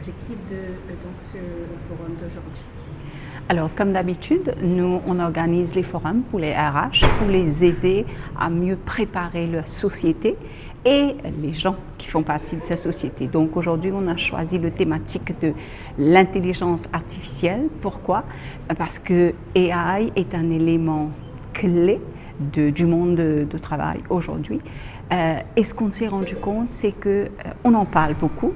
l'objectif de donc, ce forum d'aujourd'hui? Alors, comme d'habitude, nous, on organise les forums pour les RH, pour les aider à mieux préparer leur société et les gens qui font partie de cette société. Donc, aujourd'hui, on a choisi le thématique de l'intelligence artificielle. Pourquoi? Parce que AI est un élément clé du monde de travail aujourd'hui. Et ce qu'on s'est rendu compte, c'est qu'on en parle beaucoup,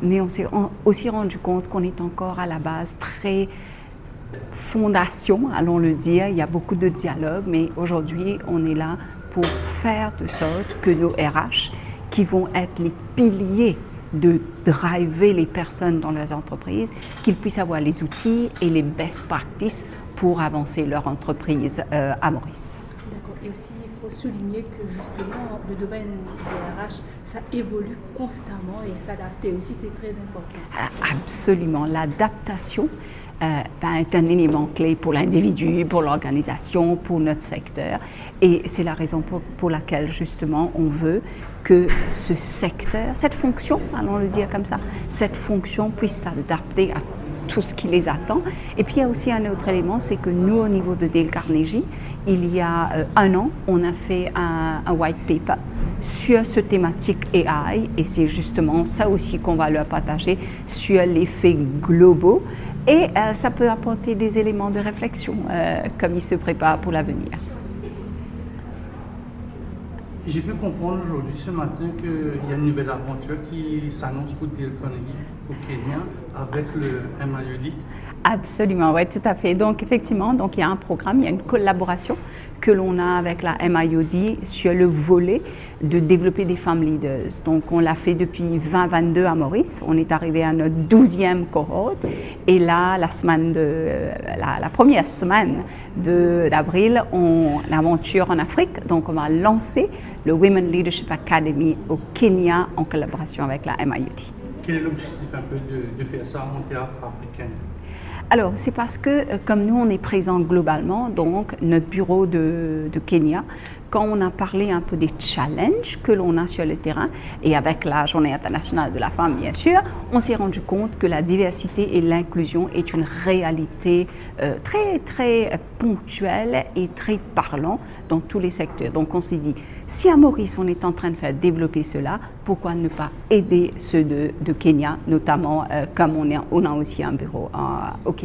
mais on s'est aussi rendu compte qu'on est encore à la base très fondation, allons le dire. Il y a beaucoup de dialogue, mais aujourd'hui, on est là pour faire de sorte que nos RH, qui vont être les piliers de driver les personnes dans leurs entreprises, qu'ils puissent avoir les outils et les best practices pour avancer leur entreprise à Maurice. D'accord. Et aussi, il faut souligner que justement, le domaine de RH, ça évolue constamment et s'adapter aussi, c'est très important. Absolument. L'adaptation est un élément clé pour l'individu, pour l'organisation, pour notre secteur. Et c'est la raison pour laquelle, justement, on veut que ce secteur, cette fonction, allons le dire comme ça, cette fonction puisse s'adapter à tout ce qui les attend. Et puis, il y a aussi un autre élément, c'est que nous, au niveau de Dale Carnegie, il y a un an, on a fait un white paper sur ce thématique AI, et c'est justement ça aussi qu'on va leur partager sur l'effet globaux. Et ça peut apporter des éléments de réflexion comme ils se préparent pour l'avenir. J'ai pu comprendre aujourd'hui, ce matin, qu'il y a une nouvelle aventure qui s'annonce pour Dale Carnegie au Kenya avec le MIOD. Absolument, oui, tout à fait. Donc, effectivement, il y a un programme, il y a une collaboration que l'on a avec la MIOD sur le volet de développer des femmes leaders. Donc, on l'a fait depuis 2022 à Maurice. On est arrivé à notre 12e cohorte. Et là, la première semaine d'avril, on aventure en Afrique. Donc, on va lancer le Women Leadership Academy au Kenya en collaboration avec la MIOD. Quel est l'objectif un peu de faire ça en terre africaine? Alors, c'est parce que, comme nous, on est présent globalement, donc notre bureau de Kenya, quand on a parlé un peu des challenges que l'on a sur le terrain, et avec la Journée internationale de la femme, bien sûr, on s'est rendu compte que la diversité et l'inclusion est une réalité très, très ponctuelle et très parlante dans tous les secteurs. Donc, on s'est dit, si à Maurice, on est en train de faire développer cela, pourquoi ne pas aider ceux de Kenya, notamment comme on a aussi un bureau au Kenya.